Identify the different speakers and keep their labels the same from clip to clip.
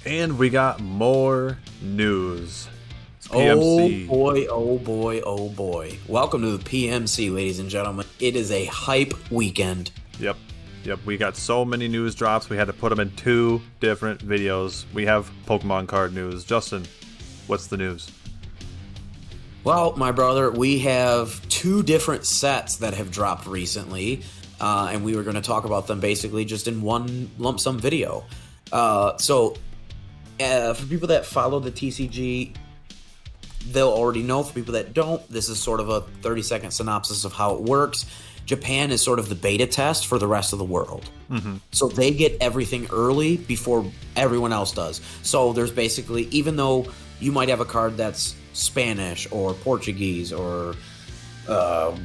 Speaker 1: And we got more news. It's PMC.
Speaker 2: Oh boy, oh boy, oh boy. Welcome to the PMC, ladies and gentlemen. It is a hype weekend.
Speaker 1: Yep. We got so many news drops. We had to put them in 2 different videos. We have Pokemon card news. Justin, what's the news?
Speaker 2: Well, my brother, we have 2 different sets that have dropped recently, and we were going to talk about them basically just in one lump sum video. For people that follow the TCG, they'll already know. For people that don't, this is sort of a 30-second synopsis of how it works. Japan is sort of the beta test for the rest of the world. Mm-hmm. So they get everything early before everyone else does. So there's basically, even though you might have a card that's Spanish or Portuguese or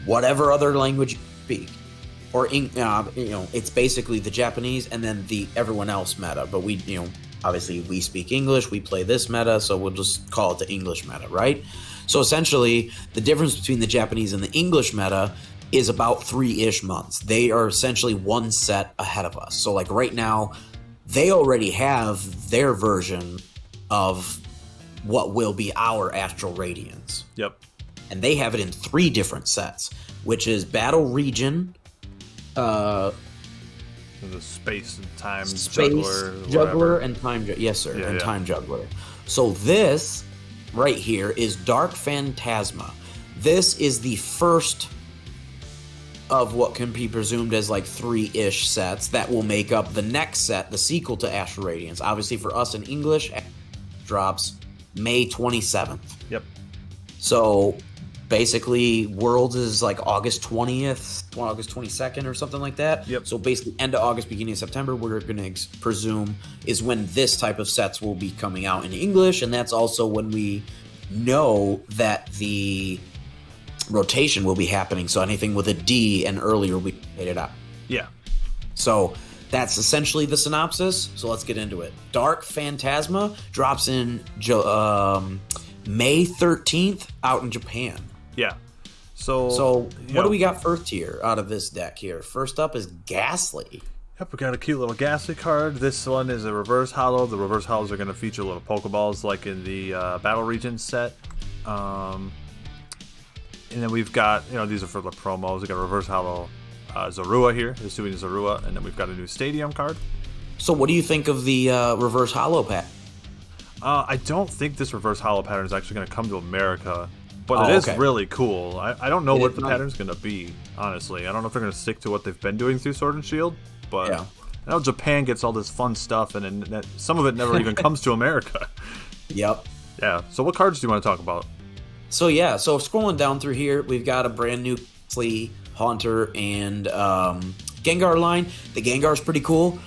Speaker 2: whatever other language you speak, or it's basically the Japanese and then the everyone else meta. But we, obviously we speak English, we play this meta, so we'll just call it the English meta, right? So essentially, the difference between the Japanese and the English meta is about 3-ish months. They are essentially one set ahead of us. So like right now, they already have their version of what will be our Astral Radiance.
Speaker 1: Yep.
Speaker 2: And they have it in 3 different sets, which is Battle Region,
Speaker 1: the space and time juggler,
Speaker 2: and time yes sir,
Speaker 1: yeah,
Speaker 2: and
Speaker 1: yeah.
Speaker 2: time juggler. So this right here is Dark Phantasma. This is the first of what can be presumed as like 3-ish sets that will make up the next set, the sequel to Astral Radiance. Obviously for us in English, drops May 27th.
Speaker 1: Yep.
Speaker 2: So basically Worlds is like August 20th, August 22nd or something like that.
Speaker 1: Yep.
Speaker 2: So basically end of August, beginning of September, we're going to presume is when this type of sets will be coming out in English. And that's also when we know that the rotation will be happening. So anything with a D and earlier will be faded out.
Speaker 1: Yeah.
Speaker 2: So that's essentially the synopsis. So let's get into it. Dark Phantasma drops in May 13th out in Japan.
Speaker 1: Yeah. So
Speaker 2: what do we got first here out of this deck here? First up is Ghastly.
Speaker 1: Yep, we got a cute little Ghastly card. This one is a reverse holo. The reverse holos are going to feature little Pokeballs like in the Battle Region set. And then we've got, these are for the promos. We got a reverse holo Zorua here, assuming Zorua, and then we've got a new Stadium card.
Speaker 2: So what do you think of the reverse holo pack?
Speaker 1: I don't think this reverse holo pattern is actually going to come to America, but it is really cool. I don't know what the pattern's going to be, honestly. I don't know if they're going to stick to what they've been doing through Sword and Shield, but I know Japan gets all this fun stuff, and some of it never even comes to America.
Speaker 2: Yep.
Speaker 1: Yeah, so what cards do you want to talk about?
Speaker 2: So scrolling down through here, we've got a brand new Flea, Haunter, and Gengar line. The Gengar's pretty cool.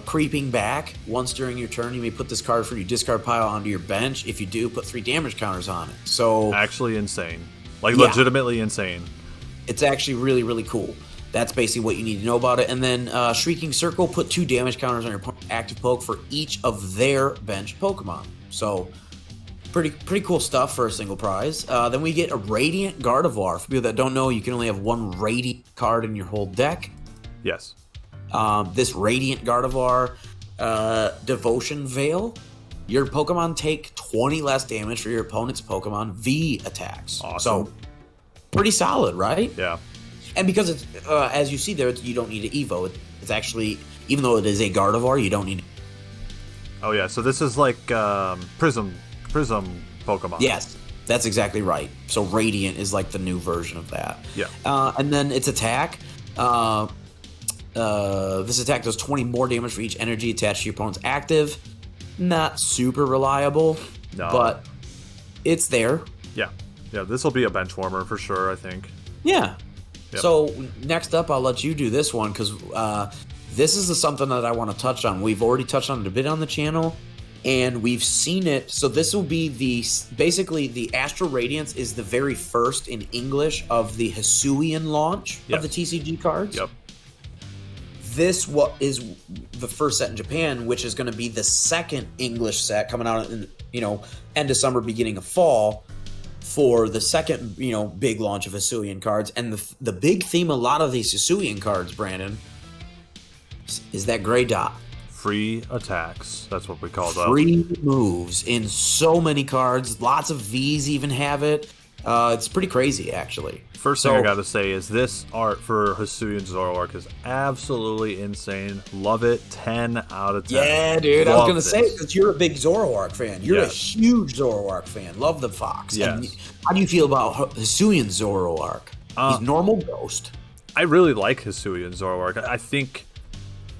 Speaker 2: Creeping back. Once during your turn, you may put this card from your discard pile onto your bench. If you do, put 3 damage counters on it. So
Speaker 1: actually insane. Legitimately insane.
Speaker 2: It's actually really, really cool. That's basically what you need to know about it. And then Shrieking Circle, put 2 damage counters on your active poke for each of their bench Pokemon. So pretty cool stuff for a single prize. Then we get a Radiant Gardevoir. For people that don't know, you can only have 1 Radiant card in your whole deck.
Speaker 1: Yes.
Speaker 2: This Radiant Gardevoir, Devotion Veil. Your Pokemon take 20 less damage for your opponent's Pokemon V attacks.
Speaker 1: Awesome.
Speaker 2: So pretty solid, right?
Speaker 1: Yeah.
Speaker 2: And because it's as you see there, you don't need an Evo. It's actually, even though it is a Gardevoir, you don't need.
Speaker 1: Oh yeah. So this is like Prism Pokemon.
Speaker 2: Yes, that's exactly right. So Radiant is like the new version of that.
Speaker 1: Yeah.
Speaker 2: And then its attack. This attack does 20 more damage for each energy attached to your opponent's active. Not super reliable, but it's there.
Speaker 1: Yeah. This will be a bench warmer for sure, I think.
Speaker 2: Yeah.
Speaker 1: Yep.
Speaker 2: So next up, I'll let you do this one because this is something that I want to touch on. We've already touched on it a bit on the channel, and we've seen it. So this will be basically the Astral Radiance is the very first in English of the Hisuian launch of the TCG cards.
Speaker 1: Yep.
Speaker 2: This is the first set in Japan, which is going to be the second English set coming out in end of summer, beginning of fall, for the second big launch of Hisuian cards. And the big theme, a lot of these Hisuian cards, Brandon, is that gray dot.
Speaker 1: free attacks. That's what we call them.
Speaker 2: Free moves in so many cards. Lots of Vs even have it. It's pretty crazy, actually.
Speaker 1: First thing I gotta say is this art for Hisuian Zoroark is absolutely insane. Love it. 10 out of 10.
Speaker 2: Yeah, dude. I was gonna say, because you're a big Zoroark fan. You're a huge Zoroark fan. Love the fox.
Speaker 1: Yes.
Speaker 2: And how do you feel about Hisuian Zoroark? He's normal ghost.
Speaker 1: I really like Hisuian Zoroark. I think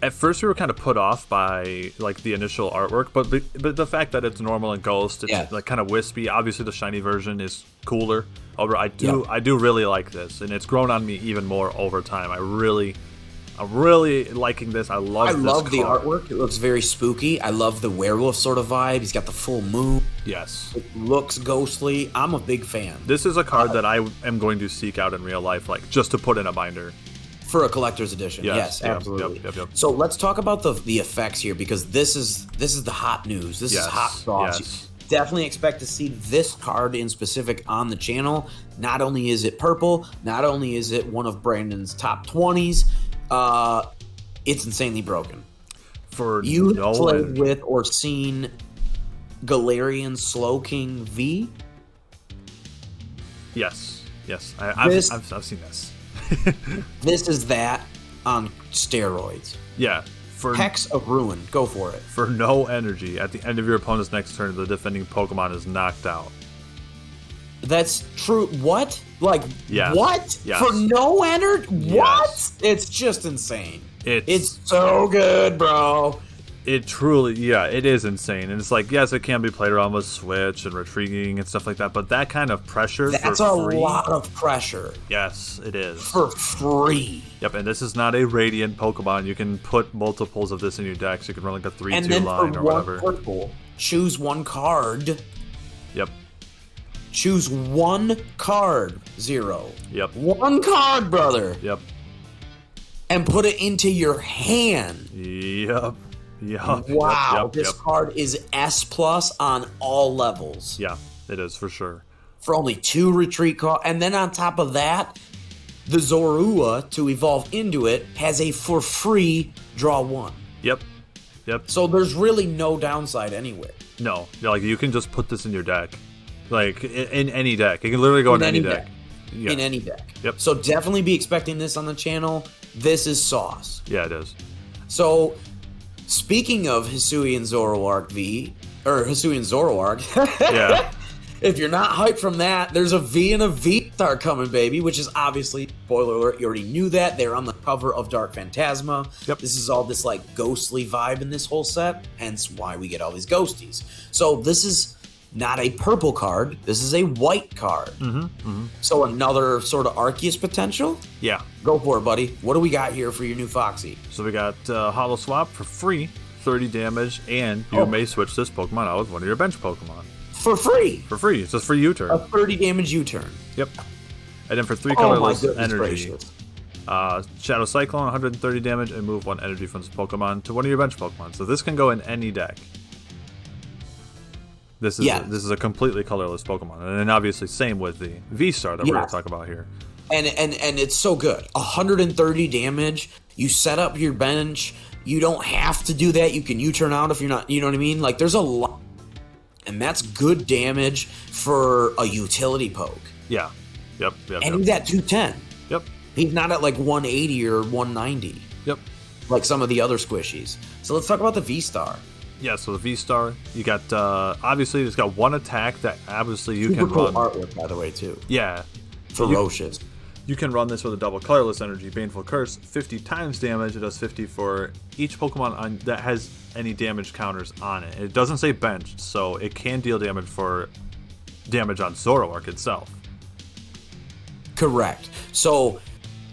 Speaker 1: at first we were kind of put off by like the initial artwork, but the fact that it's normal and ghost, it's like kind of wispy. Obviously, the shiny version is cooler. However, I do really like this, and it's grown on me even more over time. I'm really liking this. I love
Speaker 2: the artwork. It looks very spooky. I love the werewolf sort of vibe. He's got the full moon.
Speaker 1: Yes.
Speaker 2: It looks ghostly. I'm a big fan.
Speaker 1: This is a card that I am going to seek out in real life, like just to put in a binder.
Speaker 2: For a collector's edition, yes, absolutely.
Speaker 1: Yep.
Speaker 2: So let's talk about the effects here, because this is the hot news. This is hot sauce.
Speaker 1: Yes.
Speaker 2: Definitely expect to see this card in specific on the channel. Not only is it purple, not only is it one of Brandon's top 20s, it's insanely broken.
Speaker 1: For
Speaker 2: you played with or seen Galarian Slowking V?
Speaker 1: Yes. I've seen this.
Speaker 2: This is that on steroids.
Speaker 1: Yeah. For
Speaker 2: Hex of Ruin. Go for it.
Speaker 1: For no energy, at the end of your opponent's next turn, the defending Pokemon is knocked out.
Speaker 2: That's true. What? Like,
Speaker 1: yes.
Speaker 2: What?
Speaker 1: Yes.
Speaker 2: For no energy? What?
Speaker 1: Yes.
Speaker 2: It's just insane.
Speaker 1: It's
Speaker 2: so good, bro.
Speaker 1: It truly, it is insane. And it's like, yes, it can be played around with Switch and retreating and stuff like that, but that kind of pressure
Speaker 2: That's
Speaker 1: for free,
Speaker 2: a lot of pressure.
Speaker 1: Yes, it is.
Speaker 2: For free.
Speaker 1: Yep, and this is not a Radiant Pokemon. You can put multiples of this in your decks. You can run like a 3-2 line or whatever.
Speaker 2: Purple, choose one card.
Speaker 1: Yep.
Speaker 2: Choose one card, 0.
Speaker 1: Yep.
Speaker 2: One card, brother.
Speaker 1: Yep.
Speaker 2: And put it into your hand.
Speaker 1: Yep.
Speaker 2: Wow, this card is S+ on all levels.
Speaker 1: Yeah, it is for sure.
Speaker 2: For only 2 retreat cards, and then on top of that, the Zorua to evolve into it has a for free draw 1.
Speaker 1: Yep.
Speaker 2: So there's really no downside anywhere.
Speaker 1: No, like you can just put this in your deck, like in any deck. You can literally go in any deck.
Speaker 2: Yeah. In any deck.
Speaker 1: Yep.
Speaker 2: So definitely be expecting this on the channel. This is sauce.
Speaker 1: Yeah, it is.
Speaker 2: So. Speaking of Hisuian Zoroark V, or Hisuian Zoroark,
Speaker 1: yeah.
Speaker 2: If you're not hyped from that, there's a V and a V-Star coming, baby, which is obviously, spoiler alert, you already knew that. They're on the cover of Dark Phantasma.
Speaker 1: Yep.
Speaker 2: This is all this, like, ghostly vibe in this whole set, hence why we get all these ghosties. So this is not a purple card. This is a white card. So another sort of Arceus potential?
Speaker 1: Yeah.
Speaker 2: Go for it, buddy. What do we got here for your new Foxy?
Speaker 1: So we got Hollow Swap for free, 30 damage, and you may switch this Pokemon out with one of your bench Pokemon.
Speaker 2: For free?
Speaker 1: For free. It's just for U-turn.
Speaker 2: A 30 damage U-turn.
Speaker 1: Yep. And then for 3 colorless energy,
Speaker 2: gracious.
Speaker 1: Shadow Cyclone, 130 damage, and move 1 energy from this Pokemon to one of your bench Pokemon. So this can go in any deck. This is a completely colorless Pokemon, and then obviously same with the V-Star that we're going to talk about here.
Speaker 2: And it's so good. 130 damage. You set up your bench. You don't have to do that. You can U-turn out if you're not. You know what I mean? Like there's a lot, and that's good damage for a utility poke.
Speaker 1: Yeah. Yep.
Speaker 2: And he's at 210.
Speaker 1: Yep.
Speaker 2: He's not at like 180 or 190.
Speaker 1: Yep.
Speaker 2: Like some of the other squishies. So let's talk about the V-Star.
Speaker 1: Yeah, so the V-Star, you got, obviously, it's got one attack that obviously you
Speaker 2: Super
Speaker 1: can
Speaker 2: cool
Speaker 1: run.
Speaker 2: Artwork, by the way, too.
Speaker 1: Yeah.
Speaker 2: Ferocious.
Speaker 1: You can run this with a double colorless energy, Baneful Curse, 50 times damage. It does 50 for each Pokemon that has any damage counters on it. It doesn't say benched, so it can deal damage on Zoroark itself.
Speaker 2: Correct. So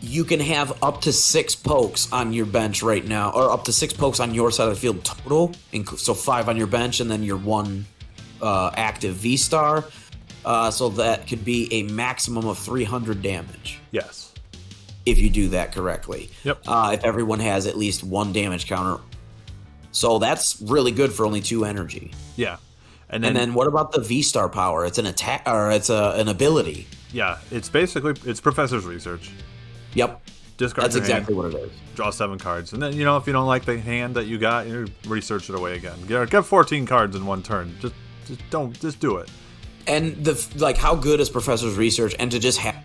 Speaker 2: you can have up to 6 pokes on your bench right now, or up to 6 pokes on your side of the field total. So 5 on your bench, and then your 1 active V-Star. So that could be a maximum of 300 damage.
Speaker 1: Yes.
Speaker 2: If you do that correctly.
Speaker 1: Yep.
Speaker 2: If everyone has at least 1 damage counter. So that's really good for only 2 energy.
Speaker 1: Yeah.
Speaker 2: And then what about the V-Star power? It's an attack, or it's an ability.
Speaker 1: Yeah, it's basically, it's Professor's Research.
Speaker 2: Yep.
Speaker 1: Discard
Speaker 2: That's exactly what it is.
Speaker 1: Draw 7 cards. And then, you know, if you don't like the hand that you got, you research it away again. Get 14 cards in one turn. Just do it.
Speaker 2: And how good is Professor's research, and to just have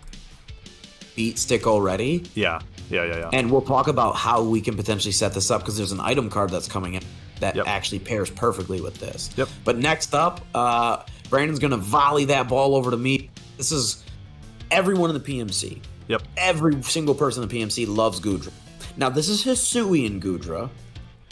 Speaker 2: beat stick already?
Speaker 1: Yeah.
Speaker 2: And we'll talk about how we can potentially set this up, because there's an item card that's coming in that actually pairs perfectly with this.
Speaker 1: Yep.
Speaker 2: But next up, Brandon's going to volley that ball over to me. This is everyone in the PMC.
Speaker 1: Yep.
Speaker 2: Every single person in the PMC loves Goodra. Now, this is Hisuian Goodra.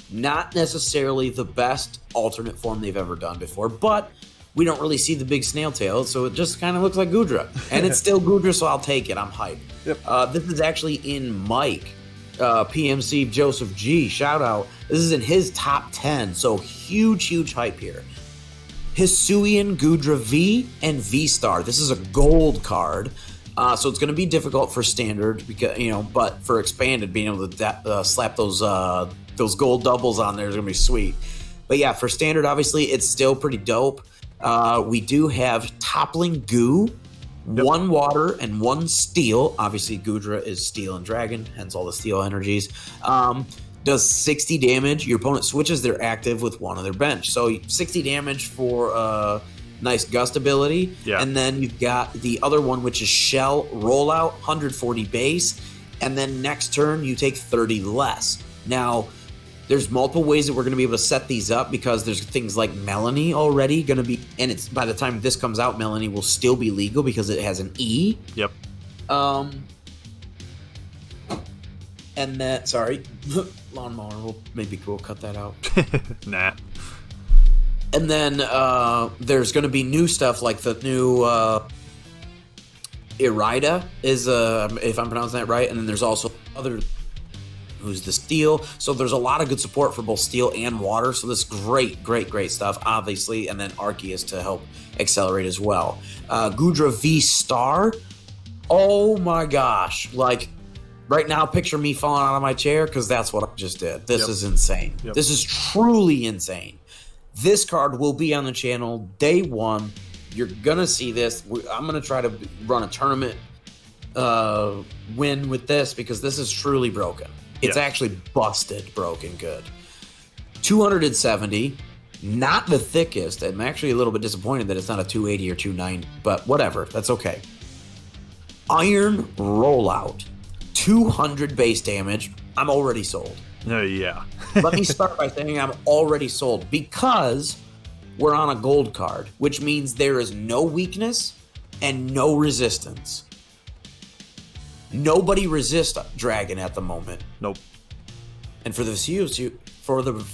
Speaker 2: Not necessarily the best alternate form they've ever done before, but we don't really see the big snail tail, so it just kind of looks like Goodra. And it's still Goodra, so I'll take it. I'm hyped.
Speaker 1: Yep.
Speaker 2: This is actually in Mike, PMC Joseph G. Shout out. This is in his top 10, so huge hype here. Hisuian Goodra V and V-Star. This is a gold card. So it's going to be difficult for standard, because but for expanded, being able to slap those gold doubles on there is going to be sweet. But yeah, for standard, obviously, it's still pretty dope. We do have Toppling Goo, 1 water and 1 steel. Obviously, Goodra is steel and dragon, hence all the steel energies. Does 60 damage. Your opponent switches their active with one of their bench. So 60 damage for nice gust ability.
Speaker 1: Yeah.
Speaker 2: And then you've got the other one, which is Shell Rollout, 140 base. And then next turn, you take 30 less. Now, there's multiple ways that we're going to be able to set these up, because there's things like Melanie already going to be, and it's by the time this comes out, Melanie will still be legal because it has an E.
Speaker 1: Yep.
Speaker 2: And then, sorry, lawnmower will maybe cool. Cut that out.
Speaker 1: Nah.
Speaker 2: And then there's going to be new stuff like the new Irida is, if I'm pronouncing that right. And then there's also other, who's the steel. So there's a lot of good support for both steel and water. So this is great stuff, obviously. And then Arceus to help accelerate as well. Goodra V-Star. Oh my gosh. Like, right now, picture me falling out of my chair, because that's what I just did. This is insane. Yep. This is truly insane. This card will be on the channel day 1. You're going to see this. I'm going to try to run a tournament win with this, because this is truly broken. It's actually busted broken good. 270. Not the thickest. I'm actually a little bit disappointed that it's not a 280 or 290, but whatever. That's okay. Iron Rollout. 200 base damage. I'm already sold.
Speaker 1: Yeah.
Speaker 2: Let me start by saying I'm already sold, because we're on a gold card, which means there is no weakness and no resistance. Nobody resists Dragon at the moment.
Speaker 1: Nope.
Speaker 2: And for the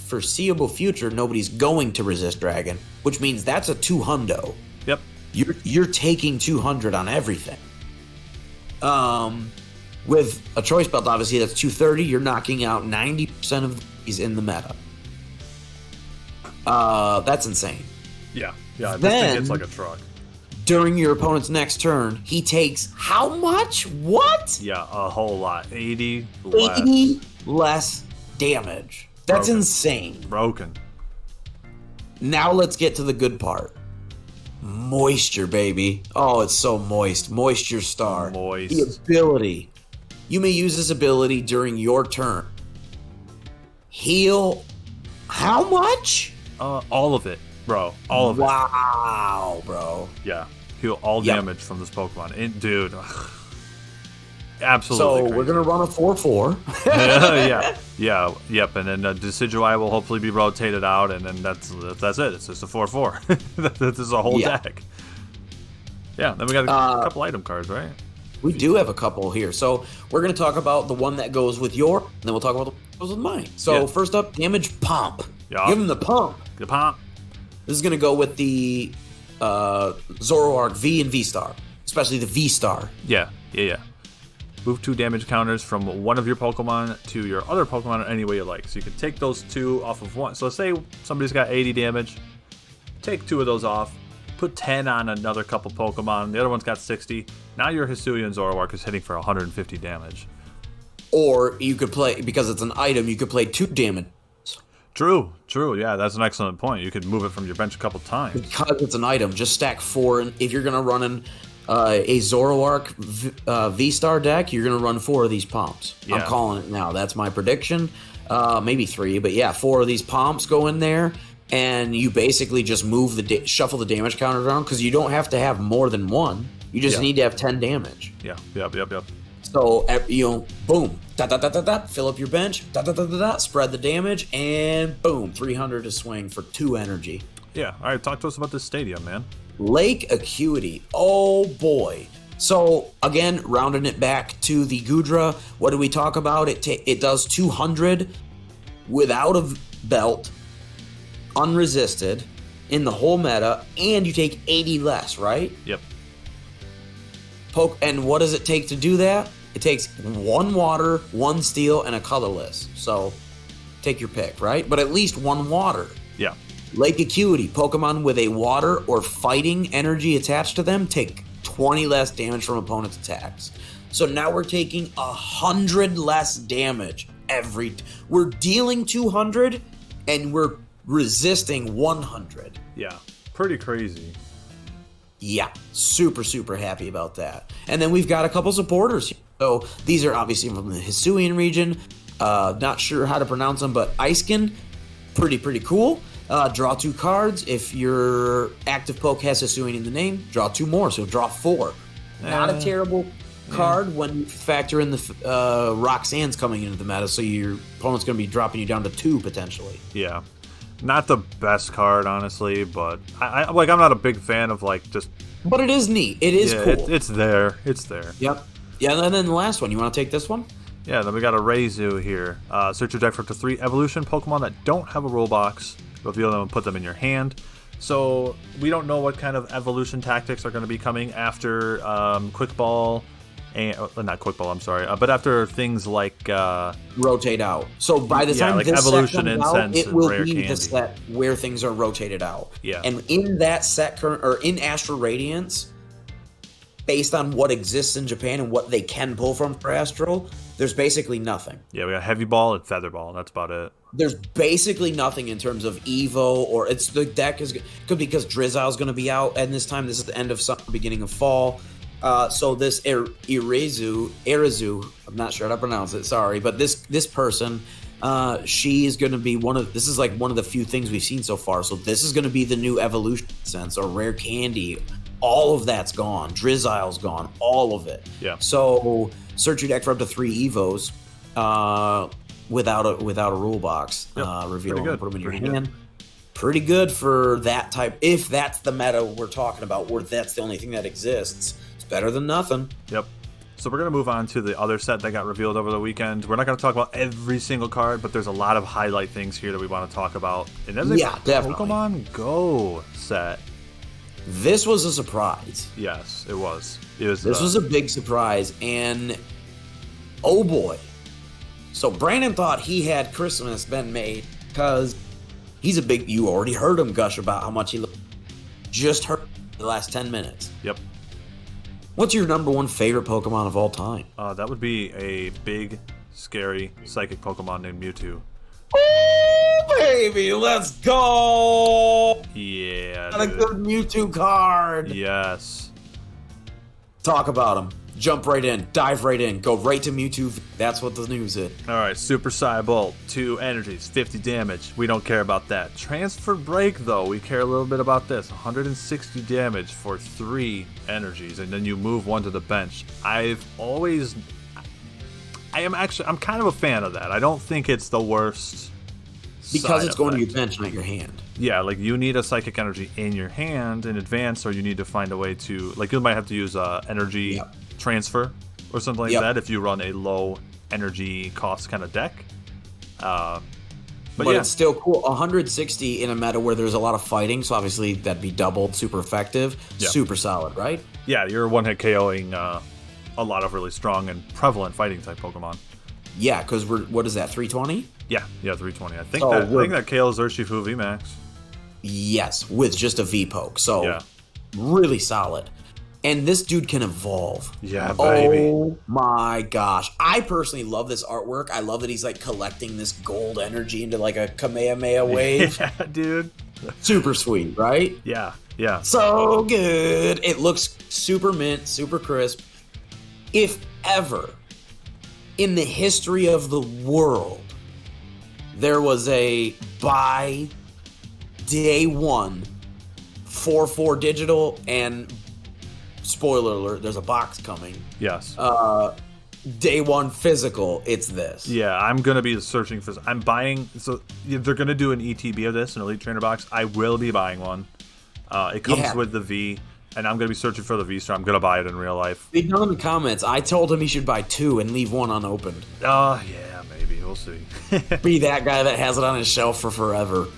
Speaker 2: foreseeable future, nobody's going to resist Dragon, which means that's a 200.
Speaker 1: Yep.
Speaker 2: You're taking 200 on everything. With a choice belt, obviously, that's 230. You're knocking out 90% of these in the meta. That's insane.
Speaker 1: Yeah. This thing hits like a truck.
Speaker 2: During your opponent's next turn, he takes how much? What?
Speaker 1: Yeah, a whole lot. 80 less.
Speaker 2: 80 less damage. That's insane.
Speaker 1: Broken.
Speaker 2: Now let's get to the good part. Moisture, baby. Oh, it's so moist. Moisture Star.
Speaker 1: Moist.
Speaker 2: The ability. You may use this ability during your turn. Heal. How much?
Speaker 1: All of it, bro. All of it.
Speaker 2: Wow, bro.
Speaker 1: Yeah. Heal all damage from this Pokemon. Dude. Absolutely.
Speaker 2: So
Speaker 1: crazy.
Speaker 2: we're going to run a 4-4.
Speaker 1: Yep. And then Decidueye will hopefully be rotated out, and then that's it. It's just a 4-4. This is a whole deck. Yeah, then we got a couple item cards, right?
Speaker 2: We do have a couple here. So we're going to talk about the one that goes with your, and then we'll talk about the one that goes with mine. So first up, Damage Pump.
Speaker 1: Yeah.
Speaker 2: Give him the pump.
Speaker 1: The pump.
Speaker 2: This is going to go with the Zoroark V and V-Star, especially the V-Star.
Speaker 1: Yeah. Move 2 damage counters from one of your Pokemon to your other Pokemon any way you like. So you can take those 2 off of one. So let's say somebody's got 80 damage. Take 2 of those off. Put 10 on another couple Pokemon. The other one's got 60. Now your Hisuian Zoroark is hitting for 150 damage.
Speaker 2: Or you could play, because it's an item, you could play 2 damage.
Speaker 1: True. Yeah, that's an excellent point. You could move it from your bench a couple times.
Speaker 2: Because it's an item, just stack 4. And if you're going to run in a Zoroark V-Star deck, you're going to run 4 of these Pomps. Yeah. I'm calling it now. That's my prediction. Maybe 3, but yeah, 4 of these Pomps go in there, and you basically just move shuffle the damage counter around, because you don't have to have more than 1. You just need to have 10 damage.
Speaker 1: Yeah, yep.
Speaker 2: So, boom, fill up your bench, spread the damage, and boom, 300 to swing for 2 energy.
Speaker 1: Yeah, all right, talk to us about this stadium, man.
Speaker 2: Lake Acuity, oh boy. So, again, rounding it back to the Gudra, what do we talk about? It does 200 without a belt, unresisted, in the whole meta, and you take 80 less, right?
Speaker 1: Yep.
Speaker 2: And what does it take to do that? It takes 1 water, 1 steel, and a colorless. So take your pick, right? But at least 1 water.
Speaker 1: Yeah.
Speaker 2: Lake Acuity, Pokemon with a water or fighting energy attached to them take 20 less damage from opponent's attacks. So now we're taking 100 less damage we're dealing 200 and we're resisting 100.
Speaker 1: Yeah, pretty crazy.
Speaker 2: Yeah, super happy about that. And then we've got a couple supporters here. So these are obviously from the Hisuian region. Not sure how to pronounce them, but Eiskin, pretty cool. Draw 2 cards. If your active poke has Hisuian in the name, draw 2 more, so draw 4. Not a terrible card when you factor in the Roxanne's coming into the meta, so your opponent's going to be dropping you down to 2 potentially.
Speaker 1: Yeah. Not the best card, honestly, but I'm not a big fan of just.
Speaker 2: But it is neat. It is cool.
Speaker 1: It's there. It's there.
Speaker 2: Yep. Yeah, and then the last one. You want to take this one?
Speaker 1: Yeah. Then we got a Reizu here. Search your deck for up to 3 evolution Pokemon that don't have a rule box. Reveal them and put them in your hand. So we don't know what kind of evolution tactics are going to be coming after Quick Ball. And not Quick Ball, I'm sorry, but after things like
Speaker 2: rotate out. So by the time this
Speaker 1: evolution
Speaker 2: set comes out, it will be
Speaker 1: candy.
Speaker 2: the set where things are rotated out.
Speaker 1: Yeah.
Speaker 2: And in that set in Astral Radiance, based on what exists in Japan and what they can pull from for Astral, there's basically nothing.
Speaker 1: Yeah, we got Heavy Ball and Feather Ball. That's about it.
Speaker 2: There's basically nothing in terms of Evo, or the deck could be because Drizzle's going to be out, and this is the end of summer, beginning of fall. So this Erizu, I'm not sure how to pronounce it, sorry, but this person, she is going to be one of the few things we've seen so far. So this is going to be the new evolution sense or rare candy. All of that's gone. Drizzle's gone. All of it.
Speaker 1: Yeah.
Speaker 2: So search your deck for up to 3 Evos, without a rule box.
Speaker 1: Yep.
Speaker 2: Reveal them, put them in your hand. Pretty good for that type. If that's the meta we're talking about, where that's the only thing that exists. Better than nothing.
Speaker 1: Yep. So we're going to move on to the other set that got revealed over the weekend. We're not going to talk about every single card, but there's a lot of highlight things here that we want to talk about. And that's
Speaker 2: definitely.
Speaker 1: Pokemon Go set.
Speaker 2: This was a surprise.
Speaker 1: Yes, it was.
Speaker 2: This was a big surprise, and oh boy. So Brandon thought he had Christmas been made because he's you already heard him gush about how much he just heard the last 10 minutes.
Speaker 1: Yep.
Speaker 2: What's your number 1 favorite Pokemon of all time?
Speaker 1: That would be a big, scary, psychic Pokemon named Mewtwo.
Speaker 2: Oh, baby, let's go!
Speaker 1: Yeah,
Speaker 2: Got a good Mewtwo card.
Speaker 1: Yes.
Speaker 2: Talk about him. Jump right in, dive right in, go right to Mewtwo. That's what the news is.
Speaker 1: All right, Super Psy Bolt, 2 energies, 50 damage. We don't care about that. Transfer Break, though, we care a little bit about this. 160 damage for 3 energies, and then you move 1 to the bench. I'm kind of a fan of that. I don't think it's the worst.
Speaker 2: Because it's going to your bench, not your hand.
Speaker 1: Yeah, you need a psychic energy in your hand in advance, or you need to find a way to, you might have to use energy transfer or something like that if you run a low energy cost kind of deck. But
Speaker 2: it's still cool. 160 in a meta where there's a lot of fighting, so obviously that'd be doubled, super effective, super solid, right?
Speaker 1: Yeah, you're one-hit KOing a lot of really strong and prevalent fighting type Pokemon.
Speaker 2: Yeah, because what is that, 320?
Speaker 1: Yeah, 320. I think that KOs Urshifu VMAX.
Speaker 2: Yes, with just a V-Poke. So really solid. And this dude can evolve.
Speaker 1: Yeah, baby.
Speaker 2: Oh my gosh. I personally love this artwork. I love that he's collecting this gold energy into a Kamehameha wave.
Speaker 1: Yeah, dude.
Speaker 2: Super sweet, right?
Speaker 1: Yeah, yeah.
Speaker 2: So good. It looks super mint, super crisp. If ever in the history of the world there was a buy day one 4/4 digital, and spoiler alert, there's a box coming.
Speaker 1: Yes.
Speaker 2: Day one physical, it's this.
Speaker 1: Yeah, I'm gonna be searching for. I'm buying. So they're gonna do an ETB of this, an Elite Trainer box. I will be buying one. It comes with the V, and I'm gonna be searching for the V Star. I'm gonna buy it in real life.
Speaker 2: Leave down in the comments. I told him he should buy 2 and leave 1 unopened.
Speaker 1: Yeah, maybe we'll see.
Speaker 2: Be that guy that has it on his shelf for forever.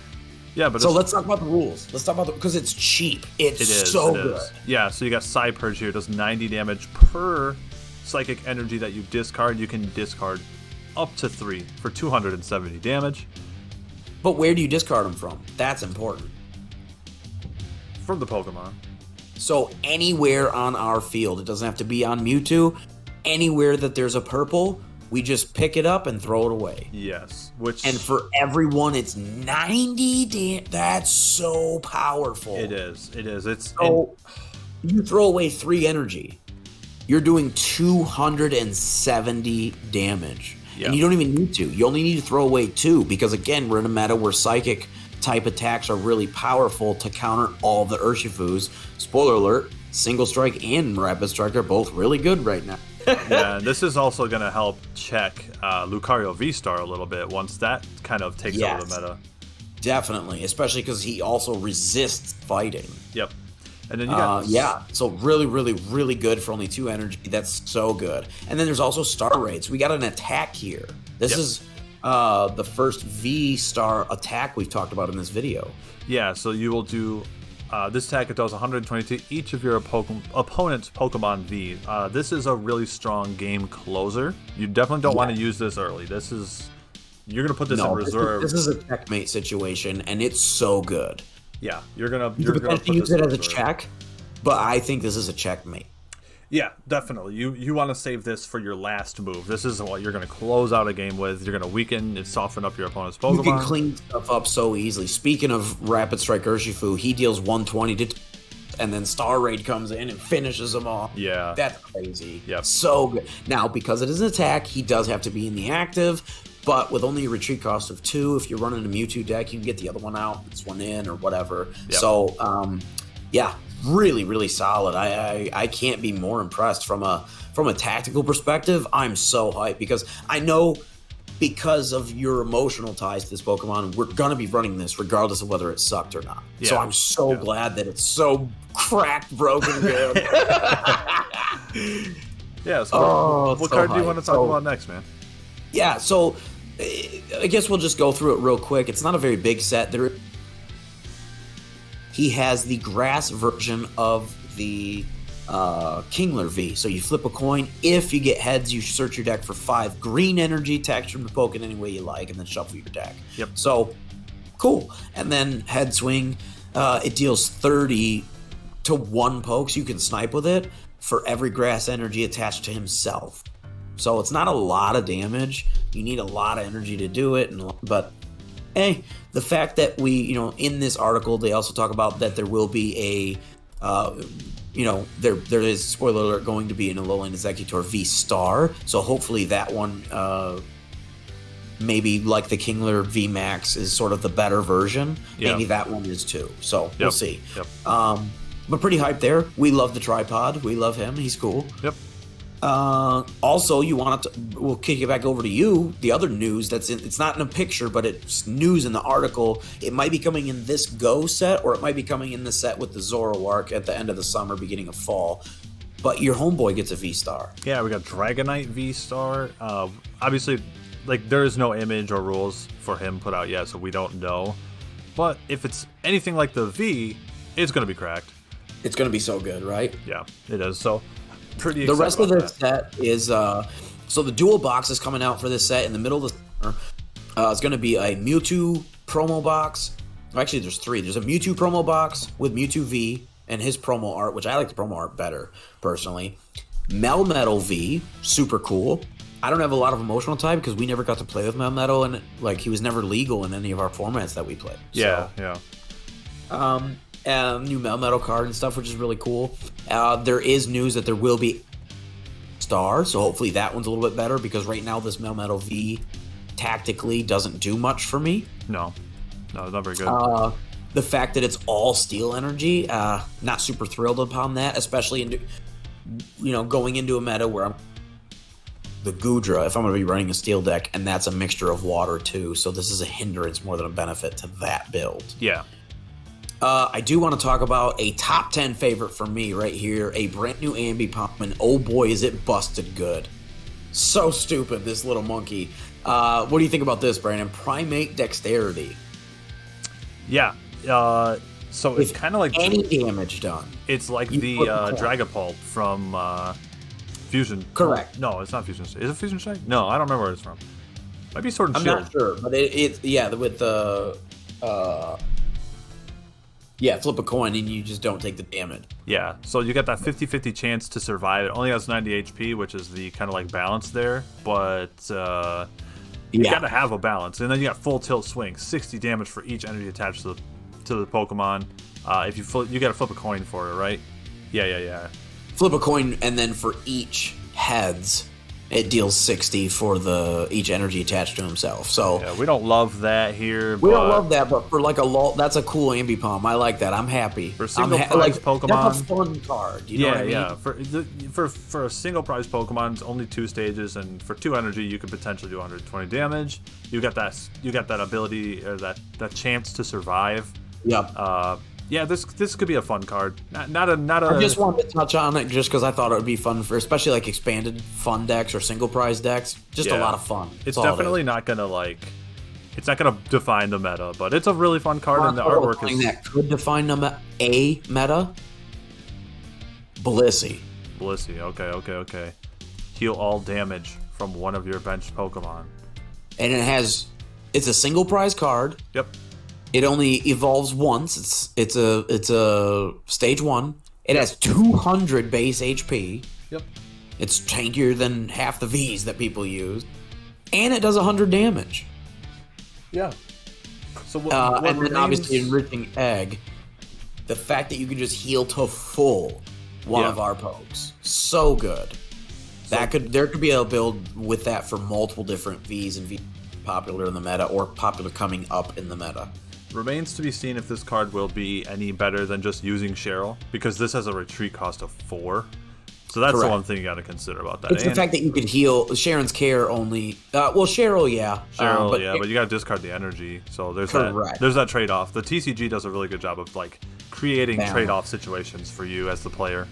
Speaker 1: Yeah, but
Speaker 2: so let's talk about the rules. Let's talk about because it's cheap. It's so good.
Speaker 1: Yeah, so you got Psy Purge here. It does 90 damage per psychic energy that you discard. You can discard up to 3 for 270 damage.
Speaker 2: But where do you discard them from? That's important.
Speaker 1: From the Pokemon.
Speaker 2: So anywhere on our field, it doesn't have to be on Mewtwo. Anywhere that there's a purple, we just pick it up and throw it away.
Speaker 1: Yes,
Speaker 2: and for everyone, it's 90 damage. That's so powerful.
Speaker 1: It is. It's
Speaker 2: so you throw away 3 energy. You're doing 270 damage. Yep. And you don't even need to. You only need to throw away 2 because, again, we're in a meta where psychic type attacks are really powerful to counter all the Urshifus. Spoiler alert, Single Strike and Rapid Strike are both really good right now.
Speaker 1: Yeah, and this is also going to help check Lucario V-Star a little bit once that kind of takes over the meta.
Speaker 2: Definitely, especially because he also resists fighting.
Speaker 1: Yep. And then you got
Speaker 2: so really, really, really good for only 2 energy. That's so good. And then there's also star rates. We got an attack here. This is the first V-Star attack we've talked about in this video.
Speaker 1: Yeah, so you will do this attack. It does 120 to each of your opponent's Pokemon V. This is a really strong game closer. You definitely don't want to use this early. You're gonna put this in reserve.
Speaker 2: This is a checkmate situation, and it's so good.
Speaker 1: Yeah, you're gonna
Speaker 2: use it as a check, but I think this is a checkmate.
Speaker 1: Yeah, definitely. You want to save this for your last move. This is what you're going to close out a game with. You're going to weaken and soften up your opponent's Pokemon.
Speaker 2: You can clean stuff up so easily. Speaking of Rapid Strike Urshifu, he deals 120 to, and then Star Raid comes in and finishes them all.
Speaker 1: Yeah,
Speaker 2: that's crazy.
Speaker 1: Yep.
Speaker 2: So good. Now, because it is an attack, he does have to be in the active. But with only a retreat cost of 2, if you're running a Mewtwo deck, you can get the other one out, this one in, or whatever. Yep. So, yeah, really, really solid. I can't be more impressed from a tactical perspective. I'm so hyped because I know because of your emotional ties to this Pokemon, we're gonna be running this regardless of whether it sucked or not. Yeah. So I'm so glad that it's so cracked, broken good.
Speaker 1: Yeah. So what card do you want to talk about next, man?
Speaker 2: Yeah. So I guess we'll just go through it real quick. It's not a very big set. He has the grass version of the Kingler V. So you flip a coin. If you get heads, you search your deck for 5 green energy, text them to poke it any way you like, and then shuffle your deck.
Speaker 1: Yep.
Speaker 2: So cool. And then head swing, it deals 30 to 1 pokes. You can snipe with it for every grass energy attached to himself. So it's not a lot of damage. You need a lot of energy to do it, but hey, the fact that we, in this article, they also talk about that there will be a, there is, spoiler alert, going to be an Alolan Exeggutor V-Star. So hopefully that one, maybe like the Kingler V-Max is sort of the better version. Yep. Maybe that one is too. So we'll see.
Speaker 1: Yep.
Speaker 2: But pretty hyped there. We love the tripod. We love him. He's cool.
Speaker 1: Yep.
Speaker 2: Also, we'll kick it back over to you. The other news it's not in a picture, but it's news in the article. It might be coming in this Go set, or it might be coming in the set with the Zoroark at the end of the summer, beginning of fall. But your homeboy gets a V-Star.
Speaker 1: Yeah, we got Dragonite V-Star. Obviously, there is no image or rules for him put out yet, so we don't know. But if it's anything like the V, it's going to be cracked.
Speaker 2: It's going to be so good, right?
Speaker 1: Yeah, it is. So pretty
Speaker 2: the rest of the set is so the dual box is coming out for this set in the middle of the summer. It's going to be a Mewtwo promo box. Actually, there's 3. There's a Mewtwo promo box with Mewtwo V and his promo art, which I like the promo art better personally. Melmetal V, super cool. I don't have a lot of emotional tie because we never got to play with Melmetal, and he was never legal in any of our formats that we played.
Speaker 1: Yeah, yeah.
Speaker 2: New Melmetal card and stuff, which is really cool. There is news that there will be Star, so hopefully that one's a little bit better, because right now this Melmetal V tactically doesn't do much for me.
Speaker 1: No, it's not very good.
Speaker 2: The fact that it's all steel energy, not super thrilled upon that, especially going into a meta where I'm the Goodra, if I'm going to be running a steel deck, and that's a mixture of water too, so this is a hindrance more than a benefit to that build.
Speaker 1: Yeah.
Speaker 2: I do want to talk about a top 10 favorite for me right here, a brand new Ambipom, and oh boy is it busted good. So stupid, this little monkey. What do you think about this, Brandon? Primate Dexterity.
Speaker 1: Yeah. So it's kind of like
Speaker 2: any damage done.
Speaker 1: It's like the Dragapult from Fusion.
Speaker 2: Correct.
Speaker 1: No, it's not Fusion. Is it Fusion Strike? No, I don't remember where it's from. Might be Sword and
Speaker 2: I'm
Speaker 1: Shield.
Speaker 2: not sure, but with the flip a coin and you just don't take the damage.
Speaker 1: Yeah, so you get that 50-50 chance to survive. It only has 90 HP, which is the kind of like balance there, but you gotta have a balance. And then you got full tilt swing, 60 damage for each energy attached to the Pokemon. If you gotta flip a coin for it, right? Yeah.
Speaker 2: Flip a coin, and then for each heads, it deals 60 for each energy attached to himself. So
Speaker 1: yeah, we don't love that here.
Speaker 2: We don't love that, but for like that's a cool Ambipom. I like that. I'm happy.
Speaker 1: For single prize Pokemon,
Speaker 2: that's a fun card. You know what I mean?
Speaker 1: Yeah. For a single prize Pokemon, it's only 2 stages, and for 2 energy, you could potentially do 120 damage. You got that ability, or that chance to survive.
Speaker 2: Yep.
Speaker 1: Yeah, this could be a fun card. Not a.
Speaker 2: I just wanted to touch on it just because I thought it would be fun for, especially like expanded fun decks or single prize decks. Just a lot of fun.
Speaker 1: It's definitely not gonna it's not gonna define the meta, but it's a really fun card, and the artwork is
Speaker 2: that could define a meta. Blissey.
Speaker 1: Okay. Heal all damage from one of your benched Pokemon.
Speaker 2: And it's a single prize card.
Speaker 1: Yep.
Speaker 2: It only evolves once. It's a stage 1. It has 200 base HP.
Speaker 1: Yep.
Speaker 2: It's tankier than half the Vs that people use, and it does 100 damage.
Speaker 1: Yeah. So
Speaker 2: then obviously enriching egg. The fact that you can just heal to full one of our pokes, so good. There could be a build with that for multiple different Vs and V popular in the meta or popular coming up in the meta.
Speaker 1: Remains to be seen if this card will be any better than just using Cheryl, because this has a retreat cost of 4. So that's the one thing you got to consider about that.
Speaker 2: It's the fact that you can heal Sharon's Care only. Cheryl, yeah.
Speaker 1: But you got to discard the energy. So there's that trade-off. The TCG does a really good job of creating trade-off situations for you as the player.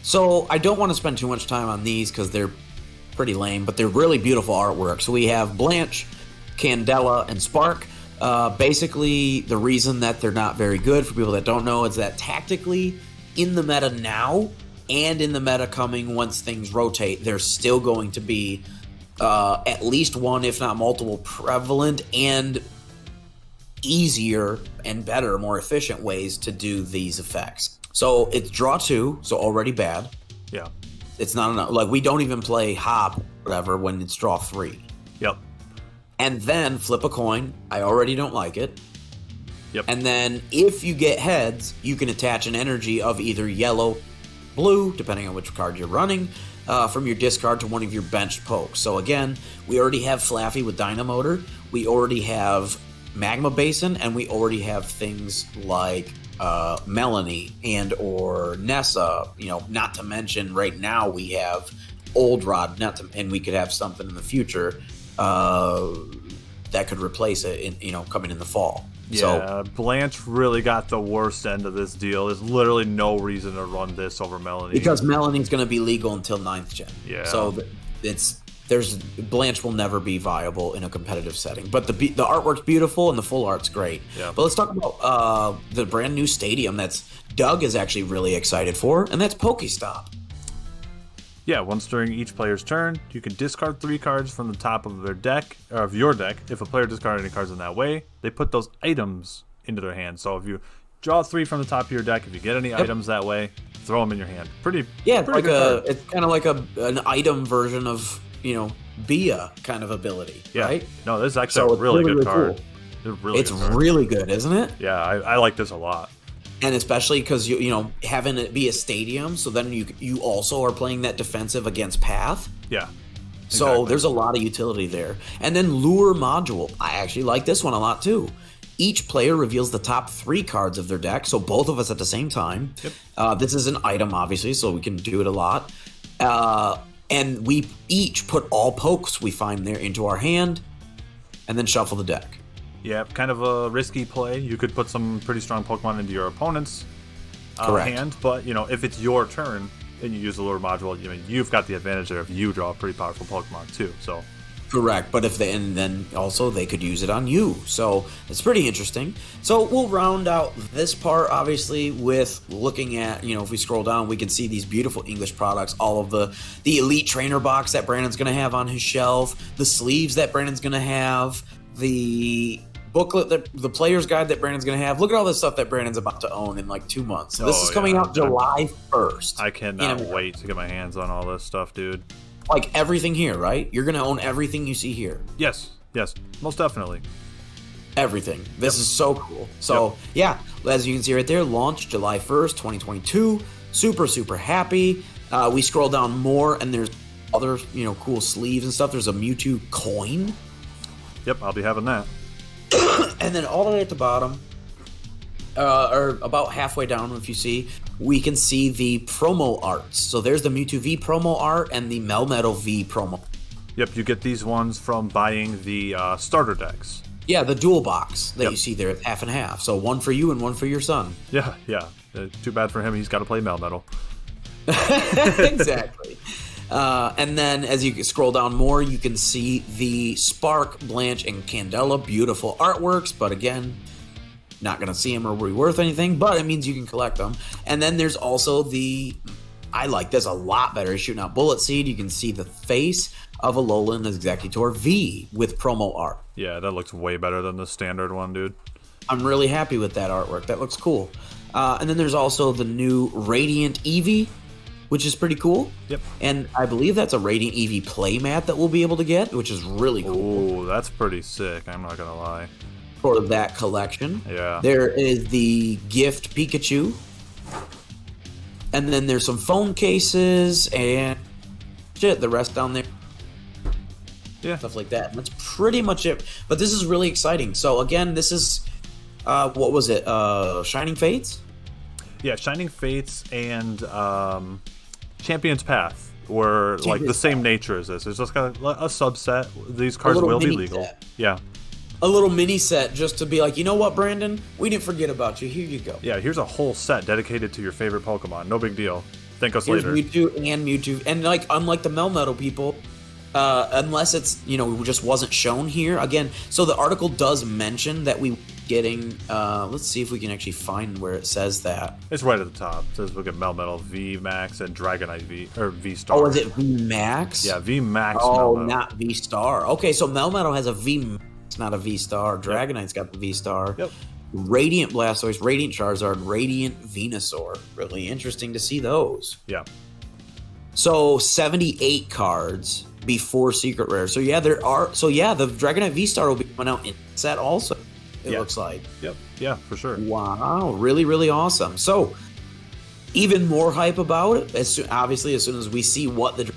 Speaker 1: So
Speaker 2: I don't want to spend too much time on these because they're pretty lame, but they're really beautiful artwork. So we have Blanche, Candela, and Spark. Basically, the reason that they're not very good, for people that don't know, is that tactically, in the meta now, and in the meta coming once things rotate, there's still going to be at least one, if not multiple, prevalent and easier and better, more efficient ways to do these effects. So it's draw 2, so already bad.
Speaker 1: Yeah.
Speaker 2: It's not enough. We don't even play hop, whatever, when it's draw 3.
Speaker 1: Yep.
Speaker 2: And then flip a coin. I already don't like it.
Speaker 1: Yep.
Speaker 2: And then if you get heads, you can attach an energy of either yellow, blue, depending on which card you're running, from your discard to one of your benched pokes. So again, we already have Flaffy with Dynamotor. We already have Magma Basin, and we already have things like Melanie and or Nessa. Not to mention right now we have Old Rod, and we could have something in the future that could replace it coming in the fall.
Speaker 1: Yeah,
Speaker 2: so,
Speaker 1: Blanche really got the worst end of this deal. There's literally no reason to run this over Melanie.
Speaker 2: Because Melanie's going to be legal until 9th gen.
Speaker 1: Yeah.
Speaker 2: So Blanche will never be viable in a competitive setting. But the artwork's beautiful and the full art's great.
Speaker 1: Yeah.
Speaker 2: But let's talk about the brand new stadium that's Doug is actually really excited for, and that's Pokestop.
Speaker 1: Yeah, once during each player's turn, you can discard 3 cards from the top of their deck, or of your deck. If a player discarded any cards in that way, they put those items into their hand. So if you draw 3 from the top of your deck, if you get any items that way, throw them in your hand. Pretty good card.
Speaker 2: It's kind of like an item version of Bia kind of ability, right?
Speaker 1: No, this is actually a really good card.
Speaker 2: Cool. It's really good, isn't it?
Speaker 1: Yeah, I like this a lot.
Speaker 2: And especially because you know, having it be a stadium, so then you also are playing that defensive against path.
Speaker 1: Yeah.
Speaker 2: So
Speaker 1: exactly.
Speaker 2: there's a lot of utility there. And then lure module. I actually like this one a lot too. Each player reveals the top 3 cards of their deck, so both of us at the same time.
Speaker 1: Yep.
Speaker 2: This is an item, obviously, so we can do it a lot. And we each put all pokes we find there into our hand, and then shuffle the deck.
Speaker 1: Yeah, kind of a risky play. You could put some pretty strong Pokemon into your opponent's hand, but you know, if it's your turn and you use the lure module, you know, you've got the advantage there if you draw a pretty powerful Pokemon too. So
Speaker 2: correct, but if they, and then also they could use it on you, so it's pretty interesting. So we'll round out this part obviously with looking at, you know, if we scroll down, we can see these beautiful English products, all of the Elite Trainer box that Brandon's going to have on his shelf, the sleeves that Brandon's going to have, the booklet, the player's guide that Brandon's going to have. Look at all this stuff that Brandon's about to own in like 2 months. So this is coming out July 1st.
Speaker 1: I cannot wait to get my hands on all this stuff, dude.
Speaker 2: Like everything here, right? You're going to own everything you see here.
Speaker 1: Yes, most definitely.
Speaker 2: Everything. This is so cool. So yeah, as you can see right there, launched July 1st, 2022. Super, super happy. We scroll down more and there's other, you know, cool sleeves and stuff. There's a Mewtwo coin.
Speaker 1: Yep, I'll be having that.
Speaker 2: And then all the way at the bottom, or about halfway down, if you see, we can see the promo arts. So there's the Mewtwo V promo art and the Melmetal V promo.
Speaker 1: Yep, you get these ones from buying the starter decks.
Speaker 2: Yeah, the dual box that you see there, it's half and half. So one for you and one for your son.
Speaker 1: Yeah. Too bad for him. He's got to play Melmetal.
Speaker 2: Exactly. And then as you scroll down more, you can see the Spark, Blanche, and Candela. Beautiful artworks, but again, not going to see them or be worth anything, but it means you can collect them. And then there's also I like this a lot better, shooting out Bullet Seed. You can see the face of Alolan Executor V with promo art.
Speaker 1: Yeah, that looks way better than the standard one, dude.
Speaker 2: I'm really happy with that artwork. That looks cool. And then there's also the new Radiant Eevee, which is pretty cool.
Speaker 1: Yep.
Speaker 2: And I believe that's a Radiant Eevee playmat that we'll be able to get, which is really cool.
Speaker 1: Ooh, that's pretty sick. I'm not going to lie.
Speaker 2: For that collection.
Speaker 1: Yeah.
Speaker 2: There is the Gift Pikachu. And then there's some phone cases and the rest down there.
Speaker 1: Yeah.
Speaker 2: Stuff like that. And that's pretty much it. But this is really exciting. So again, this is, what was it? Shining Fates?
Speaker 1: Yeah, Shining Fates and Champion's Path were like the same nature as this. It's just got a subset. These cards will be legal.
Speaker 2: Set.
Speaker 1: Yeah.
Speaker 2: A little mini set just to be like, you know what, Brandon? We didn't forget about you. Here you go.
Speaker 1: Yeah, here's a whole set dedicated to your favorite Pokemon. No big deal. Thank us
Speaker 2: Here's
Speaker 1: later.
Speaker 2: Mewtwo. And like, unlike the Melmetal people, unless it's, you know, just wasn't shown here. Again, so the article does mention that we getting, let's see if we can actually find where it says that.
Speaker 1: It's right at the top. It says look at Melmetal V Max and Dragonite V or V Star.
Speaker 2: Oh, is it V Max?
Speaker 1: Yeah, V Max.
Speaker 2: Oh,
Speaker 1: Melmetal.
Speaker 2: not V Star. Okay, so Melmetal has a V Max, not a V Star. Dragonite's got the V Star.
Speaker 1: Yep.
Speaker 2: Radiant Blastoise, Radiant Charizard, Radiant Venusaur. Really interesting to see those.
Speaker 1: Yeah.
Speaker 2: So 78 cards before Secret Rare. So yeah, there are. So yeah, the Dragonite V Star will be coming out in set also. It looks like.
Speaker 1: Yep. Yeah, for sure.
Speaker 2: Wow, really, really awesome. So even more hype about it. Obviously, as soon as we see what the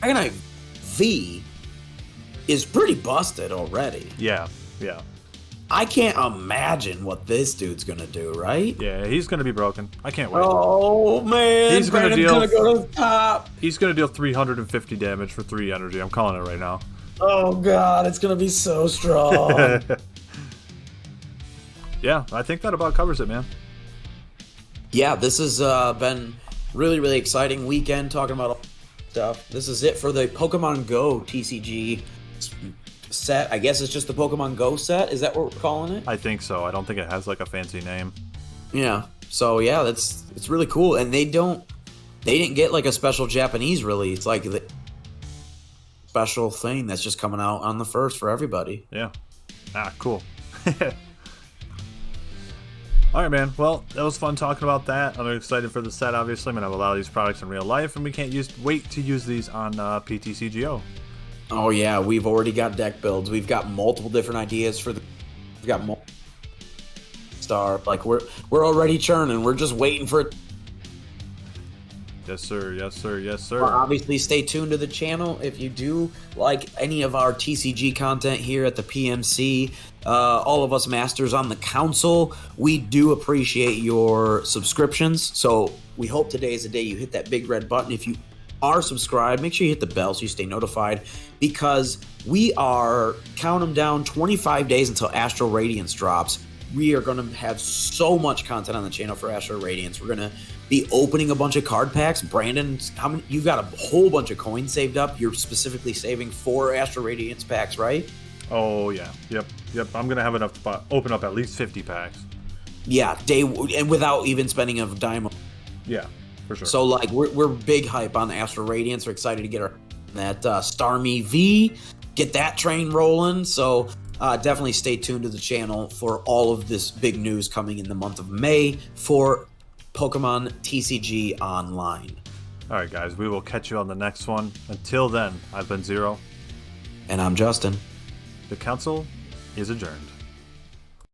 Speaker 2: Dragonite V is pretty busted already.
Speaker 1: Yeah.
Speaker 2: I can't imagine what this dude's gonna do, right?
Speaker 1: Yeah, he's gonna be broken. I can't wait.
Speaker 2: Oh man,
Speaker 1: he's gonna
Speaker 2: go to the top.
Speaker 1: He's gonna deal 350 damage for 3 energy. I'm calling it right now.
Speaker 2: Oh god, it's gonna be so strong.
Speaker 1: Yeah, I think that about covers it, man.
Speaker 2: Yeah, this has been really, really exciting weekend talking about all stuff. This is it for the Pokemon Go TCG set. I guess it's just the Pokemon Go set. Is that what we're calling it?
Speaker 1: I think so. I don't think it has like a fancy name.
Speaker 2: Yeah. So yeah, it's really cool. And they didn't get like a special Japanese release. It's like the special thing that's just coming out on the 1st for everybody.
Speaker 1: Yeah. Cool. All right, man. Well, that was fun talking about that. I'm excited for the set, obviously. I'm going to have a lot of these products in real life, and we can't wait to use these on PTCGO.
Speaker 2: Oh, yeah. We've already got deck builds. We've got multiple different ideas for the We got more star. Like we're already churning. We're just waiting for it.
Speaker 1: Yes, sir. Yes, sir. Yes, sir.
Speaker 2: Well, obviously, stay tuned to the channel if you do like any of our TCG content here at the PMC. All of us masters on the council, we do appreciate your subscriptions. So we hope today is the day you hit that big red button. If you are subscribed, make sure you hit the bell so you stay notified, because we are, count them down, 25 days until Astral Radiance drops. We are going to have so much content on the channel for Astral Radiance. We're going to be opening a bunch of card packs. Brandon, how many? You've got a whole bunch of coins saved up. You're specifically saving 4 Astral Radiance packs, right?
Speaker 1: Oh yeah, yep. I'm gonna have enough to open up at least 50 packs.
Speaker 2: Yeah, and without even spending a dime.
Speaker 1: Yeah, for sure.
Speaker 2: So like we're big hype on the Astral Radiance. We're excited to get that Starmie V, get that train rolling. So definitely stay tuned to the channel for all of this big news coming in the month of May for Pokemon TCG Online.
Speaker 1: All right, guys, we will catch you on the next one. Until then, I've been Zero.
Speaker 2: And I'm Justin.
Speaker 1: The council is adjourned.